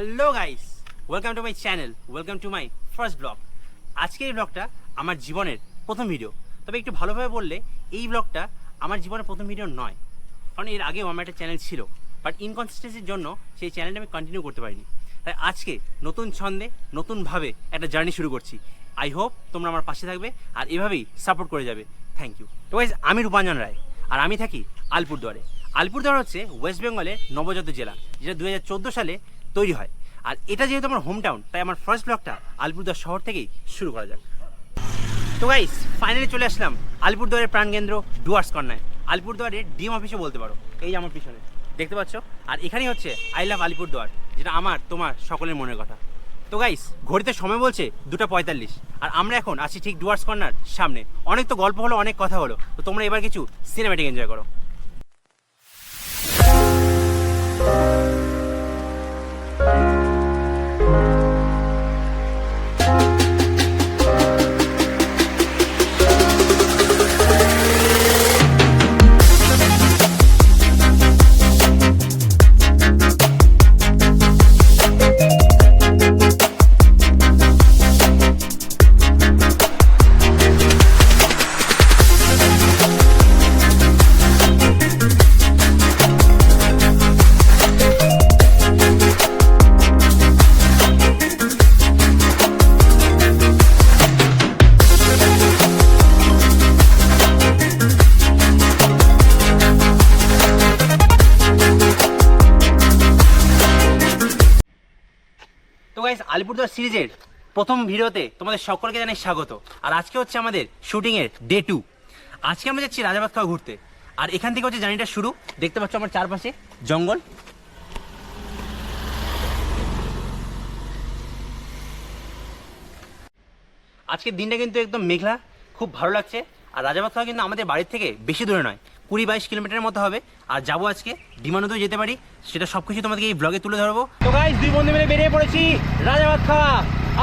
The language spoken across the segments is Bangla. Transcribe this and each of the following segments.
Hello guys, welcome to my channel, welcome to my first blog. আজকের এই ব্লগটা আমার জীবনের প্রথম ভিডিও। তবে একটু ভালোভাবে বললে এই ব্লগটা আমার জীবনের প্রথম ভিডিও নয়, কারণ এর আগেও আমার একটা চ্যানেল ছিল, বাট ইনকনসিস্টেন্সির জন্য সেই চ্যানেলটা আমি কন্টিনিউ করতে পারিনি। তাই আজকে নতুন ছন্দে নতুনভাবে একটা জার্নি শুরু করছি। আই হোপ তোমরা আমার পাশে থাকবে আর এভাবেই সাপোর্ট করে যাবে। Thank you. তো গাইস, আমি রূপাঞ্জন রায় আর আমি থাকি আলিপুরদুয়ারে। আলিপুরদুয়ার হচ্ছে ওয়েস্ট বেঙ্গলের নবজাত জেলা, যেটা 2014 সালে তৈরি হয়। আর এটা যেহেতু আমার হোম টাউন, তাই আমার ফার্স্ট ব্লগটা আলিপুরদুয়ার শহর থেকেই শুরু করা যাক। তো গাইস, ফাইনালি চলে আসলাম আলিপুরদুয়ারের প্রাণকেন্দ্র ডুয়ার্স কর্নায়। আলিপুরদুয়ারের ডিএম অফিসও বলতে পারো, এই যে আমার পিছনে দেখতে পাচ্ছ। আর এখানেই হচ্ছে আই লাভ আলিপুরদুয়ার, যেটা আমার তোমার সকলের মনের কথা। তো গাইস, ঘড়িতে সময় বলছে 2:45, আর আমরা এখন আছি ঠিক ডুয়ার্স কর্নার সামনে। অনেক তো গল্প হলো, অনেক কথা হলো, তো তোমরা এবার কিছু সিনেম্যাটিক এনজয় করো। তো গাইস, আলিপুরদুয়ার সিরিজের প্রথম ভিডিওতে তোমাদের সকলকে জানাই স্বাগত। আর আজকে হচ্ছে আমাদের শুটিংয়ের ডে 2। আজকে আমরা যাচ্ছি রাজাবাদ খাওয়া ঘুরতে, আর এখান থেকে হচ্ছে জার্নিটা শুরু। দেখতে পাচ্ছ আমার চারপাশে জঙ্গল। আজকের দিনটা কিন্তু একদম মেঘলা, খুব ভালো লাগছে। আর রাজাবাদ খাওয়া কিন্তু আমাদের বাড়ির থেকে বেশি দূরে নয়, 20-22 কিলোমিটারের মতো হবে। আর যাবো আজকে ডিমা নদীও যেতে পারি, সেটা সব কিছু তোমাদেরকে এই ব্লগে তুলে ধরবো। তো গাইস, দুই বন্ধু মিলে বেরিয়ে পড়েছি রাজাবাদ খাওয়া।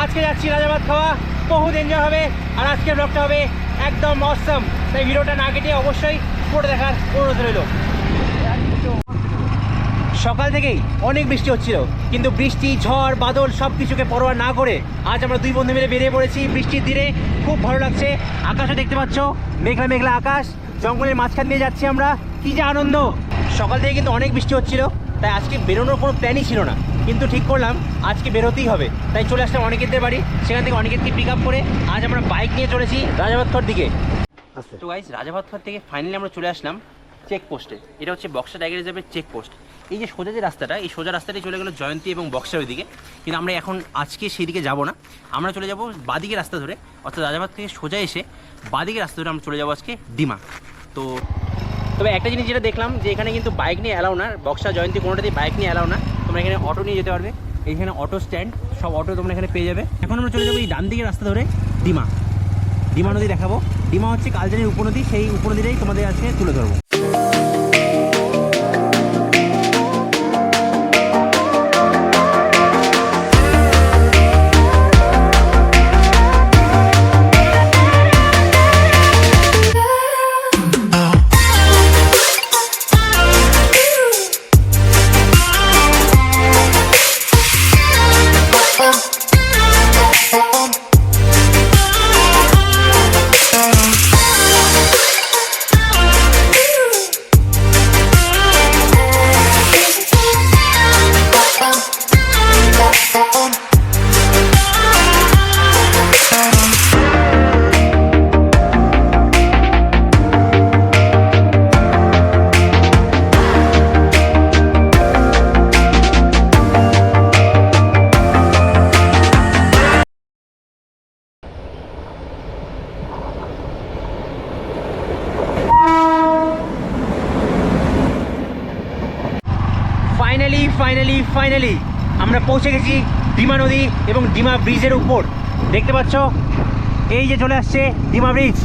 আজকে যাচ্ছি রাজাবাদ খাওয়া, বহুত এনজয় হবে। আর আজকের ব্লগটা হবে একদম অসম, তাই ভিডিওটা না কেটে অবশ্যই পুরো দেখার অনুরোধ রইল। সকাল থেকেই অনেক বৃষ্টি হচ্ছিল, কিন্তু বৃষ্টি, ঝড়, বাদল সব কিছুকে পরোয়া না করে আজ আমরা দুই বন্ধু মিলে বেরিয়ে পড়েছি বৃষ্টির দিনে। খুব ভালো লাগছে। আকাশে দেখতে পাচ্ছ মেঘলা মেঘলা আকাশ, জঙ্গলের মাঝখান দিয়ে যাচ্ছি আমরা। কি যে আনন্দ! সকাল থেকে কিন্তু অনেক বৃষ্টি হচ্ছিল, তাই আজকে বেরোনোর কোনো প্ল্যানই ছিল না, কিন্তু ঠিক করলাম আজকে বেরোতেই হবে। তাই চলে আসলাম অনিকেতদের বাড়ি, সেখান থেকে অনিকেতকে পিক আপ করে আজ আমরা বাইক নিয়ে চলেছি রাজাবাদ খাওয়ার দিকে। তো গাইস, রাজাবাদ খাওয়ার থেকে ফাইনালি আমরা চলে আসলাম চেকপোস্টে। এটা হচ্ছে বক্সা টাইগার রিজার্ভের চেকপোস্ট। এই যে সোজা যে রাস্তাটা, এই সোজা রাস্তাটাই চলে গেল জয়ন্তী এবং বক্সার ওইদিকে, কিন্তু আমরা এখন আজকে সেই দিকে যাবো না। আমরা চলে যাব বাদিকে রাস্তা ধরে, অর্থাৎ রাজাবাদ থেকে সোজা এসে বাদিকে রাস্তা ধরে আমরা চলে যাবো আজকে ডিমা। তো তবে একটা জিনিস যেটা দেখলাম, যে এখানে কিন্তু বাইক নিয়ে অ্যালাউ না, বক্সা জয়ন্তী কোনোটাতেই বাইক নিয়ে অ্যালাউ না। তোমরা এখানে অটো নিয়ে যেতে পারবে, এইখানে অটো স্ট্যান্ড, সব অটো তোমরা এখানে পেয়ে যাবে। এখন আমরা চলে যাবো এই ডান দিকে রাস্তা ধরে ডিমা। ডিমা নদী দেখাবো। ডিমা হচ্ছে কালজানির উপনদী, সেই উপনদীটাই তোমাদের আজকে তুলে ধরবো। ফাইনালি আমরা পৌঁছে গেছি ডিমা নদী এবং ডিমা ব্রিজের উপর। দেখতে পাচ্ছ এই যে চলে আসছে ডিমা ব্রিজ।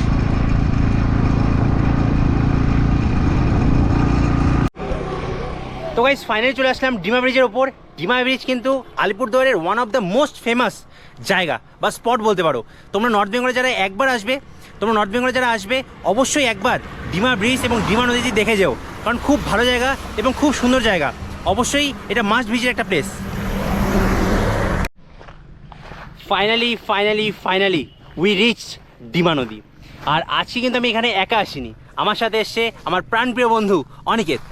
তো গাইস, ফাইনালি চলে আসলাম ডিমা ব্রিজের উপর। ডিমা ব্রিজ কিন্তু আলিপুরদুয়ারের one of the most famous জায়গা বা স্পট বলতে পারো। তোমরা নর্থ বেঙ্গলে যারা আসবে অবশ্যই একবার ডিমা ব্রিজ এবং ডিমা নদী দেখে যাও, কারণ খুব ভালো জায়গা এবং খুব সুন্দর জায়গা। অবশ্যই এটা মাস্ট ভিজিট একটা place. Finally we reach Dima নদী। আর আজকে কিন্তু আমি এখানে একা আসিনি, আমার সাথে এসছে আমার প্রাণপ্রিয় বন্ধু অনিকেত।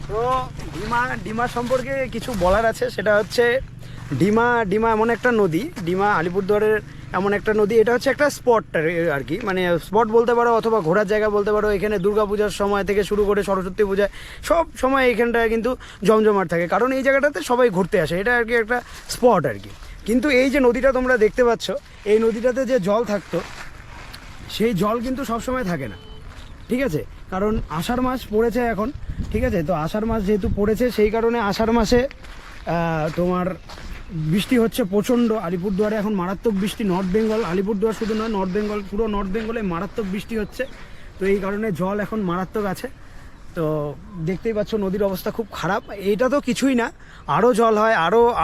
তো ডিমা সম্পর্কে কিছু বলার আছে, সেটা হচ্ছে ডিমা এমন একটা নদী, ডিমা আলিপুরদুয়ারের এমন একটা নদী, এটা হচ্ছে একটা স্পট আর কি, মানে স্পট বলতে পারো অথবা ঘোরার জায়গা বলতে পারো। এখানে দুর্গাপূজার সময় থেকে শুরু করে সরস্বতী পূজায় সব সময় এখানটায় কিন্তু জমজমাট থাকে, কারণ এই জায়গাটাতে সবাই ঘুরতে আসে, এটা আর কি একটা স্পট আর কি। কিন্তু এই যে নদীটা তোমরা দেখতে পাচ্ছ, এই নদীটাতে যে জল থাকতো সেই জল কিন্তু সবসময় থাকে না, ঠিক আছে? কারণ আষাঢ় মাস পড়েছে এখন, ঠিক আছে? তো আষাঢ় মাস যেহেতু পড়েছে সেই কারণে আষাঢ় মাসে তোমার বৃষ্টি হচ্ছে প্রচণ্ড। আলিপুরদুয়ারে এখন মারাত্মক বৃষ্টি, নর্থ বেঙ্গল, আলিপুরদুয়ার শুধু নয়, নর্থ বেঙ্গল, পুরো নর্থ বেঙ্গলে মারাত্মক বৃষ্টি হচ্ছে। তো এই কারণে জল এখন মারাত্মক আছে। তো দেখতেই পাচ্ছ নদীর অবস্থা খুব খারাপ। এইটা তো কিছুই না, আরও জল হয়,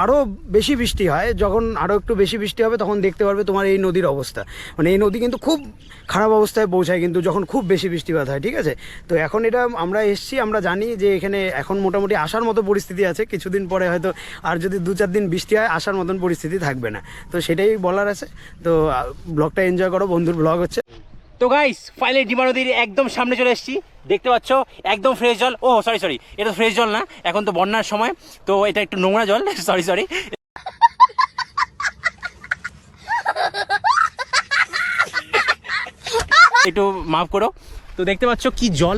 আরও বেশি বৃষ্টি হয়, যখন আরও একটু বেশি বৃষ্টি হবে তখন দেখতে পারবে তোমার এই নদীর অবস্থা। মানে এই নদী কিন্তু খুব খারাপ অবস্থায় পৌঁছায় কিন্তু যখন খুব বেশি বৃষ্টিপাত হয়, ঠিক আছে? তো এখন এটা আমরা এসছি, আমরা জানি যে এখানে এখন মোটামুটি আসার মতো পরিস্থিতি আছে, কিছুদিন পরে হয়তো আর যদি 2-4 দিন বৃষ্টি হয় আসার মতন পরিস্থিতি থাকবে না। তো সেটাই বলার আছে। তো ব্লগটা এনজয় করো, বন্ধুর ব্লগ হচ্ছে। তো গাইস ফাইনালি ডিমা নদীর একদম সামনে চলে এসেছি, দেখতে পাচ্ছ একদম ফ্রেশ জল। ও সরি, এটা ফ্রেশ জল না, এখন তো বন্যার সময়, তো এটা একটু নোংরা জল, সরি একটু মাফ করো। তো দেখতে পাচ্ছ কি জল,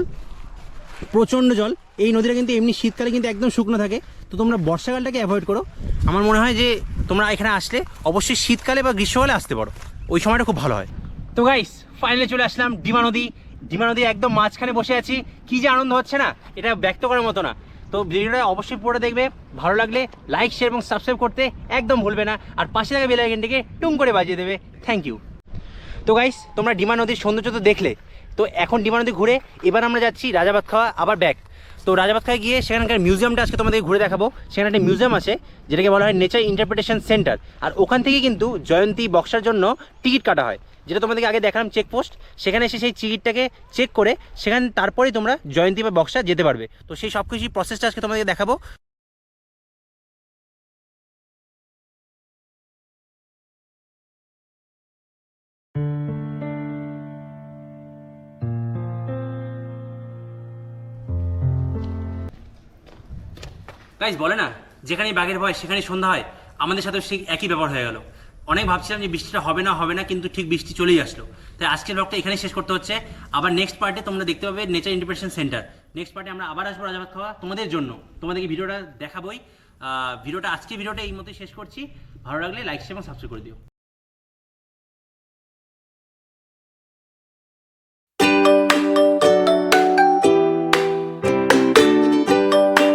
প্রচণ্ড জল। এই নদীটা কিন্তু এমনি শীতকালে কিন্তু একদম শুকনো থাকে, তো তোমরা বর্ষাকালটাকে অ্যাভয়েড করো। আমার মনে হয় যে তোমরা এখানে আসলে অবশ্যই শীতকালে বা গ্রীষ্মকালে আসতে পারো, ওই সময়টা খুব ভালো হয়। তো গাইস ফাইনালি চলে আসলাম ডিমা নদী একদম মাঝখানে বসে আছি। কি যে আনন্দ হচ্ছে না, এটা ব্যক্ত করার মতো না। তো ভিডিওটা অবশ্যই পুরো দেখবে, ভালো লাগলে লাইক শেয়ার এবং সাবস্ক্রাইব করতে একদম ভুলবে না, আর পাশে থাকা বেল আইকনটিকে টুং করে বাজিয়ে দেবে। Thank you. তো গাইস তোমরা ডিমা নদীর সৌন্দর্য তো দেখলে, তো এখন ডিমা নদী ঘুরে এবার আমরা যাচ্ছি রাজাবাদ খাওয়া আবার ব্যাক। তো রাজাবাদ খাওয়া গিয়ে সেখানকার মিউজিয়ামটা আজকে তোমাদের ঘুরে দেখাবো। সেখানে একটা মিউজিয়াম আছে যেটাকে বলা হয় নেচার ইন্টারপ্রিটেশন সেন্টার, আর ওখান থেকে কিন্তু জয়ন্তী বক্সার জন্য টিকিট কাটা হয়, যেটা তোমাদেরকে আগে দেখালাম চেকপোস্ট। সেখানে এসে সেই টিকিটটাকে চেক করে সেখানে তারপরেই তোমরা জয়ন্তী বা বক্সা যেতে পারবে। তো সেই সব কিছু প্রসেসটা আজকে তোমাদেরকে দেখাবো। গাইস বলে না, যেখানেই বাঘের ভয় সেখানেই সন্ধ্যা হয়, আমাদের সাথে সেই একই ব্যাপার হয়ে গেল। অনেক ভাবছিলাম যে বৃষ্টিটা হবে না, কিন্তু ঠিক বৃষ্টি চলেই আসলো। তাই আজকের ব্লগটা এখানেই শেষ করতে হচ্ছে। আবার নেক্সট পার্টে তোমরা দেখতে পাবে নেচার ইন্টারপ্রিটেশন সেন্টার। নেক্সট পার্টে আমরা আবার আসবো রাজাবাদ খাওয়া তোমাদের জন্য, তোমাদেরকে ভিডিওটা দেখাবোই। ভিডিওটা এই মতোই শেষ করছি। ভালো লাগলে লাইক শেয়ার এবং সাবস্ক্রাইব করে দিও।